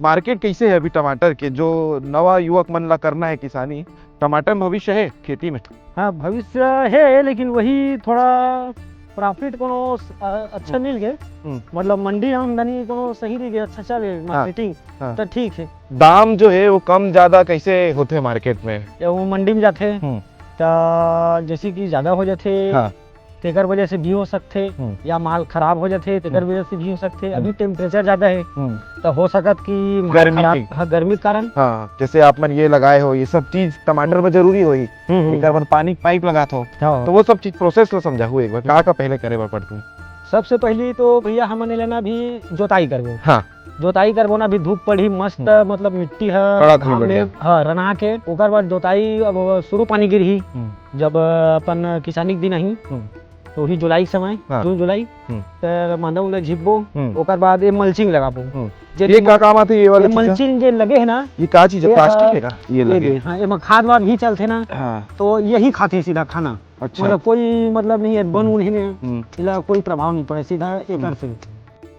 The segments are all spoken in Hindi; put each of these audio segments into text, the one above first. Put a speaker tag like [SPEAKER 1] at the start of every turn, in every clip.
[SPEAKER 1] मार्केट कैसे है अभी टमाटर के, जो नवा युवक मन ला करना है किसानी, टमाटर में भविष्य है खेती में?
[SPEAKER 2] हाँ भविष्य है, लेकिन वही थोड़ा प्रॉफिट को अच्छा मिल गए, मतलब मंडी आमदनी को सही रह गया, अच्छा चले मार्केटिंग तो ठीक है।
[SPEAKER 1] दाम जो है वो कम ज्यादा कैसे होते हैं मार्केट में?
[SPEAKER 2] वो मंडी में जाते तो जैसे कि ज्यादा हो जाते तेकर वजह से भी हो सकते, या माल खराब हो जाते तेकर वजह से भी हो सकते। अभी टेम्परेचर ज्यादा है तो हो सकत कि गर्मी के कारण।
[SPEAKER 1] हाँ, जैसे आप मन ये लगाए हो, ये सब चीज टमाटर में जरूरी होगी, एक बार पानी पाइप लगात हो तो वो सब चीज प्रोसेस ला समझाऊ एक बार, का पहले करे बर पड़ती?
[SPEAKER 2] सबसे पहले तो भैया हमने लेना भी जोताई करबो।
[SPEAKER 1] हाँ,
[SPEAKER 2] जोताई करबो ना, भी धूप पड़ी मस्त, मतलब मिट्टी है रना के, ओकर बाद जोताई अब शुरू पानी गिरही जब अपन किसानी के दिन ही तो ही जुलाई समय, जून जुलाई तो मांदा उला झिपबो, ओकर बाद ये मल्चिंग लगाबो।
[SPEAKER 1] ये का काम आथे ये वाला
[SPEAKER 2] मल्चिंग जे लगे है ना,
[SPEAKER 1] ये का चीज है? प्लास्टिक है का ये लगे?
[SPEAKER 2] हां, एमा खाद वाद भी चलते ना, तो यही खाते सीधा खाना।
[SPEAKER 1] अच्छा,
[SPEAKER 2] मतलब कोई मतलब नहीं है, बन उन है इला कोई प्रभाव नहीं पड़े, सीधा एकर से।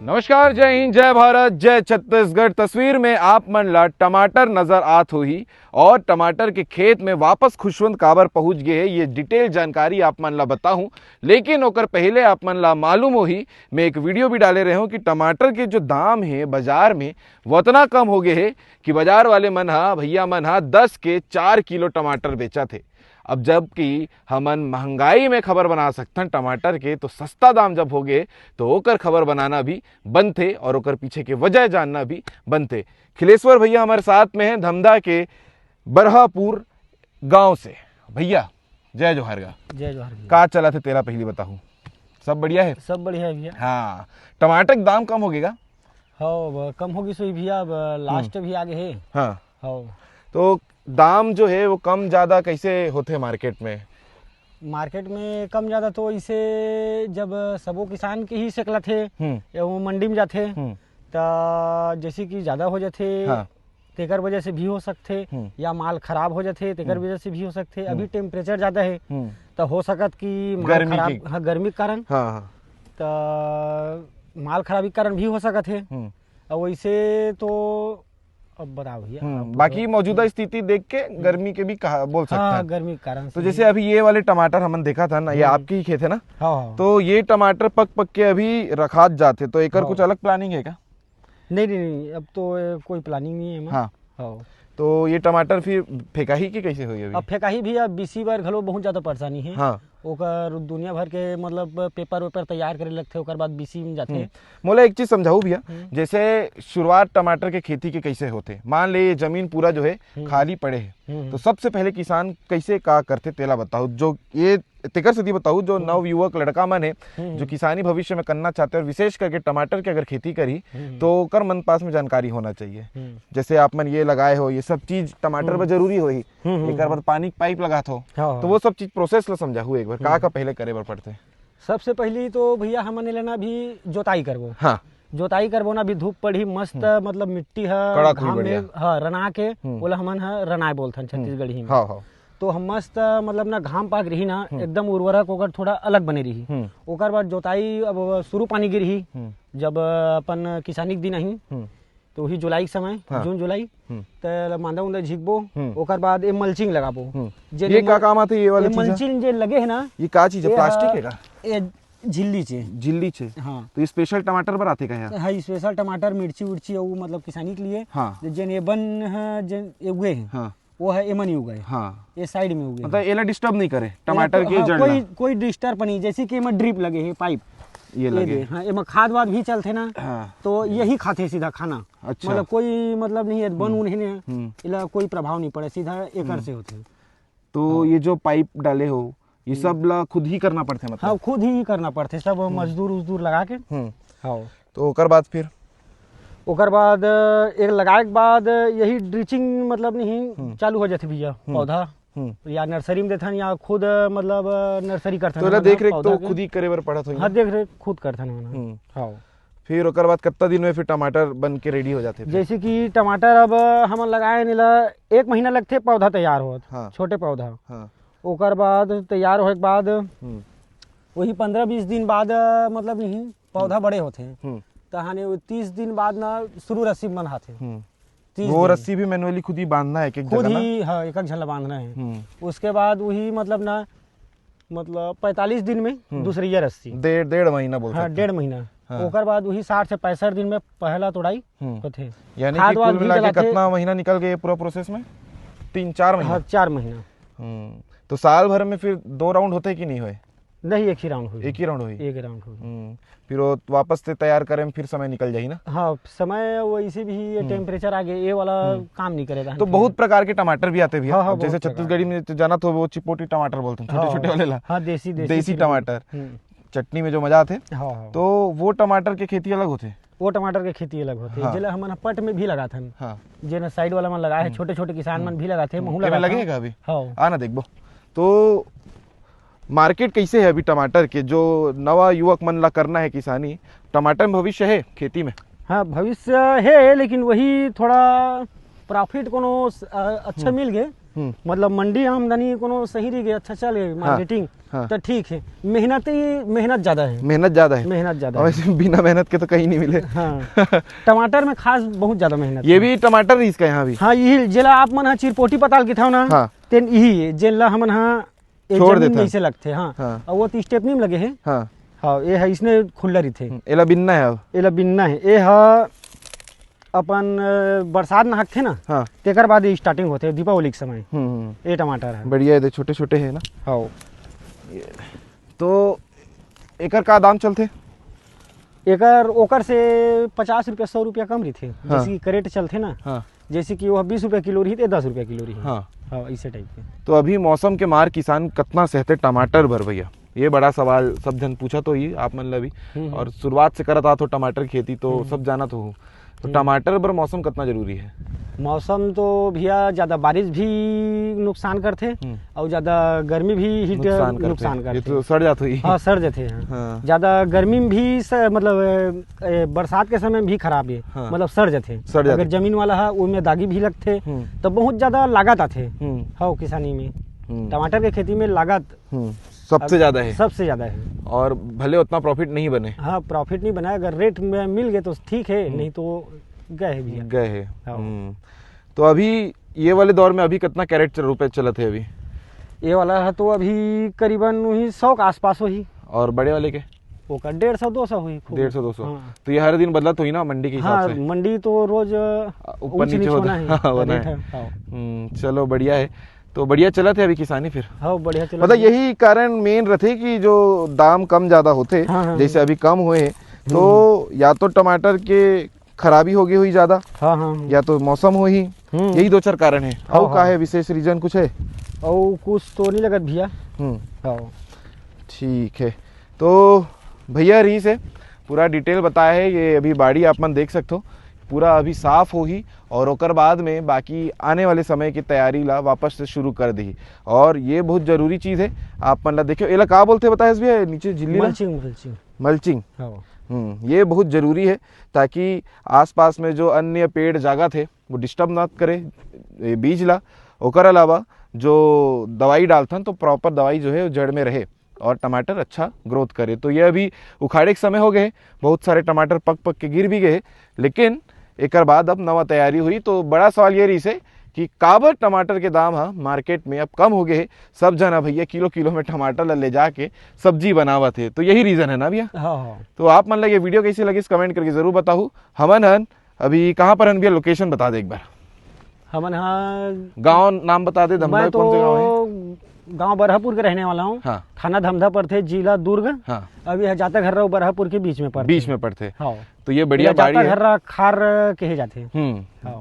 [SPEAKER 1] नमस्कार, जय हिंद, जय भारत, जय छत्तीसगढ़। तस्वीर में आप मन ला टमाटर नजर आत होही, और टमाटर के खेत में वापस खुशवंत काबर पहुंच गए है, ये डिटेल जानकारी आप मन ला बताऊं। लेकिन ओकर पहले आप मन ला मालूम होही, मैं एक वीडियो भी डाले रहे हूं कि टमाटर के जो दाम है बाजार में वो इतना कम हो गए है कि बाजार वाले मन हा, भैया मन हा 10 के 4 किलो टमाटर बेचा थे। अब जबकि हमन महंगाई में खबर बना सकते टमाटर के, तो सस्ता दाम जब हो गए तो ओकर खबर बनाना भी बंद थे, और ओकर पीछे के वजह जानना भी बंद थे। खिलेश्वर भैया हमारे साथ में हैं, धमधा के बरहापुर गांव से। भैया जय जोहार गा।
[SPEAKER 2] जय जोहार।
[SPEAKER 1] का चला थे तेरा पहली बताऊं? सब बढ़िया है?
[SPEAKER 2] सब बढ़िया है भैया।
[SPEAKER 1] हाँ, टमाटर के दाम कम हो गएगा?
[SPEAKER 2] हाँ, कम होगी सो भैया, अब लास्ट भी आगे है।
[SPEAKER 1] हाँ, तो दाम जो है वो कम ज्यादा कैसे होते मार्केट में?
[SPEAKER 2] मार्केट में कम ज्यादा तो इसे जब सबो किसान के ही सकला थे, या वो मंडी में जाते तो जैसे कि ज्यादा हो जाते तेकर वजह से भी हो सकते, या माल खराब हो जाते तेकर वजह से भी हो सकते। अभी टेम्परेचर ज्यादा है तो हो सकत कि माल खराब, हाँ गर्मी के कारण, तो माल खराबी के कारण भी हो सकत है। और वैसे तो अब बताओ भैया,
[SPEAKER 1] बाकी मौजूदा स्थिति देख के गर्मी के भी बोल सकते हैं।
[SPEAKER 2] गर्मी के कारण।
[SPEAKER 1] तो जैसे अभी ये वाले टमाटर हमन देखा था ना, ये आपके ही खेत है ना? तो ये टमाटर पक के अभी रखात जाते, तो एकर कुछ अलग प्लानिंग है क्या?
[SPEAKER 2] नहीं, अब तो कोई प्लानिंग नहीं है।
[SPEAKER 1] हाँ, तो ये टमाटर फिर फेंका ही कि कैसे हुई?
[SPEAKER 2] अब फेंका ही भी, अब बीसी बार घलो बहुत ज्यादा परेशानी है। हाँ, ओकर दुनिया भर के मतलब पेपर वेपर तैयार करे लगते, ओकर बाद बीसी में जाते।
[SPEAKER 1] मोला एक चीज समझाऊ भैया, जैसे शुरुआत टमाटर के खेती के कैसे होते? मान ले जमीन पूरा जो है खाली पड़े है, तो सबसे पहले किसान कैसे का करते तेला बताओ, जो ये तेकर से बताऊ, जो नव युवक लड़का मन है जो किसानी भविष्य में करना चाहते हैं, और विशेष करके टमाटर की अगर खेती करी तो कर मन पास में जानकारी होना चाहिए। जैसे आप मन ये लगाए हो, ये सब चीज टमाटर में जरूरी होही, एक बार पानी पाइप लगात हो, तो वो सब चीज प्रोसेस ला समझाऊ एक बार, का पहले करे बर पड़ते?
[SPEAKER 2] सबसे पहले तो भैया हमने लेना भी जोताई करबो। हाँ, जोताई करबो ना, भी धूप पड़ी मस्त, मतलब मिट्टी है घाम में रना के, बोला हमन रनाए बोलथन छत्तीसगढ़ी में। तो हम मस्त मतलब ना घाम पाक रही ना, एकदम उर्वरक ओकर थोड़ा अलग बने रही। ओकर बाद जोताई अब शुरू पानी गिरही जब अपन किसानी के दिन ही, तो ही जुलाई समय, जून जुलाई तो मांदा उंदा झिकबो, ओकर बाद ये मल्चिंग लगाबो।
[SPEAKER 1] ये का काम आथे ये वाला चीज?
[SPEAKER 2] मल्चिंग जे लगे है ना,
[SPEAKER 1] ये का चीज है? प्लास्टिक है का?
[SPEAKER 2] ये झिल्ली छे। हाँ,
[SPEAKER 1] तो स्पेशल टमाटर पर आते का यार?
[SPEAKER 2] हाँ, स्पेशल टमाटर, मिर्ची उर्ची, वो मतलब किसानी के लिए। हाँ, जन ये बन है, जन ये उगे है, हाँ, वो है एमन ही उगे। हाँ, ये साइड में उगे, मतलब
[SPEAKER 1] एला डिस्टर्ब नहीं करे टमाटर के जड़ ला?
[SPEAKER 2] कोई डिस्टर्ब नहीं, जैसे कि एमा ड्रिप लगे है, पाइप
[SPEAKER 1] ये लगे।
[SPEAKER 2] हाँ, एमा खाद वाद भी चलते ना। हाँ, तो यही खाते सीधा खाना। अच्छा, मतलब कोई मतलब नहीं है, बन उन है इला कोई प्रभाव नहीं पड़े, सीधा एकर से होते।
[SPEAKER 1] तो ये जो पाइप डाले हो, ये सब ला खुद ही करना पड़ते मतलब?
[SPEAKER 2] हाँ, खुद ही करना पड़ते, सब मजदूर लगा के। हाँ,
[SPEAKER 1] तो ओकर बाद फिर
[SPEAKER 2] ओकर बाद एक लगाए के बाद यही ड्रिचिंग मतलब नहीं चालू हो जाते भैया, पौधा या नर्सरी में देथन, या खुद मतलब नर्सरी करथन।
[SPEAKER 1] तो देख रेख तो खुद ही करे बर पड़त होई?
[SPEAKER 2] हाँ, देख रेख खुद करथन। हाँ,
[SPEAKER 1] फिर ओकर बाद कितना दिन में फिर टमाटर बन के रेडी हो जाते?
[SPEAKER 2] जैसे कि टमाटर अब हम लगाए नीला 1 महीना लगते पौधा तैयार होत। हाँ, छोटे पौधा। हाँ, ओकर बाद तैयार होए के बाद वही 15-20 दिन बाद मतलब नहीं पौधा बड़े होते, तो हाने 30 दिन बाद ना शुरू रसीब मन आथे।
[SPEAKER 1] वो रस्सी भी मैनुअली खुद ही बांधना है, एक
[SPEAKER 2] खुद ही, हाँ, एक झल्ला बांधना है। उसके बाद वही मतलब ना, मतलब 45 दिन में दूसरी रस्सी,
[SPEAKER 1] डेढ़ महीना बोलते हैं।
[SPEAKER 2] हाँ, 1.5 महीना। ओकर बाद वही 60 से 65 दिन में पहला तोड़ाई होते।
[SPEAKER 1] यानी कि कुल मिला के कितना महीना निकल गए पूरा प्रोसेस में? 3-4 महीना।
[SPEAKER 2] हाँ, 4 महीना।
[SPEAKER 1] तो साल भर में फिर 2 राउंड होते कि नहीं हुए?
[SPEAKER 2] नहीं, एक ही राउंड हुई।
[SPEAKER 1] एक ही राउंड हुई।
[SPEAKER 2] एक राउंड हुई।
[SPEAKER 1] फिर वो वापस से तैयार करें फिर समय निकल जाए ना।
[SPEAKER 2] हाँ, समय वैसे भी टेम्परेचर आगे ये वाला काम नहीं करेगा।
[SPEAKER 1] तो बहुत प्रकार के टमाटर भी आते हैं।
[SPEAKER 2] हाँ,
[SPEAKER 1] जैसे छत्तीसगढ़ी में तो जाना तो वो चिपोटी टमाटर बोलते हैं, छोटे छोटे वाले ला।
[SPEAKER 2] हाँ,
[SPEAKER 1] देसी टमाटर, चटनी में जो मजा आते। तो वो टमाटर की खेती अलग होते।
[SPEAKER 2] वो टमाटर की खेती अलग होती है। जिला हमन पट में भी लगा था।
[SPEAKER 1] हाँ,
[SPEAKER 2] जे साइड वाला मन लगा है, छोटे छोटे किसान मन भी लगाते हैं। महू
[SPEAKER 1] लगेगा अभी।
[SPEAKER 2] हाँ,
[SPEAKER 1] आना देखबो। तो मार्केट कैसे है अभी टमाटर के? जो नवा युवक मन ला करना है किसानी, टमाटर में भविष्य है खेती में?
[SPEAKER 2] हाँ, भविष्य है, लेकिन वही थोड़ा प्रॉफिट कोनो अच्छा मिल गए, मतलब मंडी आमदनी कोनो सही रह गए, अच्छा चल गए मार्केटिंग, तो ठीक है। मेहनत ज्यादा है। मेहनत ज्यादा है।
[SPEAKER 1] वैसे बिना मेहनत के तो कहीं नहीं मिले।
[SPEAKER 2] हाँ। टमाटर में खास बहुत ज्यादा मेहनत।
[SPEAKER 1] ये भी टमाटर ही इसका यहाँ भी?
[SPEAKER 2] हाँ, यही जेला आप मन चिरपोटी पताल के था ना, तेन यही जेला हमन हाँ
[SPEAKER 1] छोड़ देते
[SPEAKER 2] नहीं से लगते। हाँ, और वो तो स्टेपनी में लगे हैं। हाँ, ये है, इसने खुल्ला रही थे।
[SPEAKER 1] एला बिनना है।
[SPEAKER 2] एला बिनना है। ये है अपन बरसात में हकते ना, तेकर बाद स्टार्टिंग होते है दीपावली के समय। ये टमाटर है
[SPEAKER 1] बढ़िया है, छोटे छोटे है ना।
[SPEAKER 2] हाँ,
[SPEAKER 1] तो एकर का दाम चलते?
[SPEAKER 2] एकर ओकर से 50 रुपया 100 रुपया कम रही थे। जैसे कि करेट चलते ना, जैसे कि वो 20 रुपया किलो रही थे, 10 रुपया किलो रही। हाँ, इसे टाइप के।
[SPEAKER 1] तो अभी मौसम के मार किसान कितना सहते टमाटर भर भैया? ये बड़ा सवाल सब जन पूछा तो ही आप मन भी, और शुरुआत से करत तो टमाटर खेती तो सब जाना तो टमाटर पर मौसम कितना जरूरी है?
[SPEAKER 2] मौसम तो भैया ज्यादा बारिश भी नुकसान करते और ज्यादा गर्मी भी नुकसान करते।
[SPEAKER 1] ये तो सड़ जाते ही।
[SPEAKER 2] हाँ, सड़ जाते हैं। ज्यादा गर्मी में भी मतलब बरसात के समय भी खराब है। मतलब सड़ जाते। अगर जमीन वाला है उनमें दागी भी लगते, तो बहुत ज्यादा लागत आते। हाँ, किसानी में टमाटर की खेती में लागत
[SPEAKER 1] सबसे ज्यादा है।
[SPEAKER 2] सबसे ज्यादा है।
[SPEAKER 1] और भले उतना प्रॉफिट नहीं बने।
[SPEAKER 2] हाँ, प्रॉफिट नहीं बना। अगर रेट में मिल गए तो ठीक है, नहीं तो गए भैया,
[SPEAKER 1] गए है। तो अभी ये वाले दौर में अभी कितना कैरेट रुपए चलत है अभी?
[SPEAKER 2] ये वाला है तो अभी करीबन वही 100 के आसपास हुई।
[SPEAKER 1] और बड़े वाले के?
[SPEAKER 2] वो का 150-200 हुई।
[SPEAKER 1] 150-200। तो ये हर दिन बदलत हुई ना मंडी के हिसाब से?
[SPEAKER 2] मंडी तो रोज
[SPEAKER 1] ऊपर नीचे होना है। चलो बढ़िया है। तो बढ़िया चला थे अभी किसानी फिर?
[SPEAKER 2] हाँ, बढ़िया चला।
[SPEAKER 1] मतलब यही कारण मेन रहते कि जो दाम कम ज्यादा होते, जैसे अभी कम हुए, तो या तो टमाटर के खराबी हो गई हुई ज्यादा, या तो मौसम हो ही, यही 2-4 कारण है। और का है विशेष रीजन कुछ है?
[SPEAKER 2] और कुछ तो नहीं लगत भैया।
[SPEAKER 1] ठीक है। तो भैया रही से पूरा डिटेल बताया है। ये अभी बाड़ी आप मन देख सकते हो, पूरा अभी साफ हो ही, और ओकर बाद में बाकी आने वाले समय की तैयारी ला वापस से शुरू कर दी। और ये बहुत जरूरी चीज है आप मन ला। देखियो एला का बोलते बताए भैया? नीचे झिल्ली मल्चिंग। ये बहुत जरूरी है ताकि आसपास में जो अन्य पेड़ जागा थे वो डिस्टर्ब ना करे बीज ला। ओकर अलावा जो दवाई डालथन तो प्रॉपर दवाई जो है जड़ में रहे और टमाटर अच्छा ग्रोथ करे। तो ये अभी उखाड़े के समय हो गए, बहुत सारे टमाटर पक के गिर भी गए, लेकिन एक बाद अब नवा तैयारी हुई। तो बड़ा सवाल ये रही से कि काबर टमाटर के दाम मार्केट में अब कम हो गए। सब जना भैया किलो में टमाटर ले जाके सब्जी बनावत है। तो यही रीजन है ना भैया?
[SPEAKER 2] हाँ।
[SPEAKER 1] तो आप मन लगे वीडियो कैसी लगी कमेंट करके जरूर बताओ। हमन अभी कहाँ पर भैया? लोकेशन बता दे एक बार।
[SPEAKER 2] हमन
[SPEAKER 1] गाँव नाम बता दे। धमधा कौन से गाँव है?
[SPEAKER 2] गांव बरहपुर के रहने वाला हूँ। थाना धमधा पर थे, जिला दुर्ग। अभी जाता घर रहा बरहपुर के बीच में पड़ते। हाँ। तो ये बढ़िया बाड़ी है। जाता खार कहे जाते।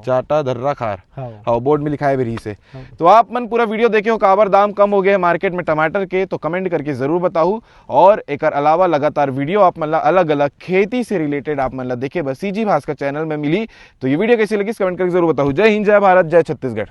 [SPEAKER 1] जाटा धर्रा खार। हाँ, बोर्ड में लिखा है भी से। तो आप मन पूरा वीडियो देखे हो, काबर दाम कम हो गए मार्केट में टमाटर के, तो कमेंट करके जरूर बताओ। और एक अलावा लगातार वीडियो आप मन अलग अलग खेती से रिलेटेड आप मन देखे बस सीजी भास्कर चैनल में मिली। तो ये वीडियो कैसी लगी कमेंट करके जरूर बताओ। जय हिंद, जय भारत, जय छत्तीसगढ़।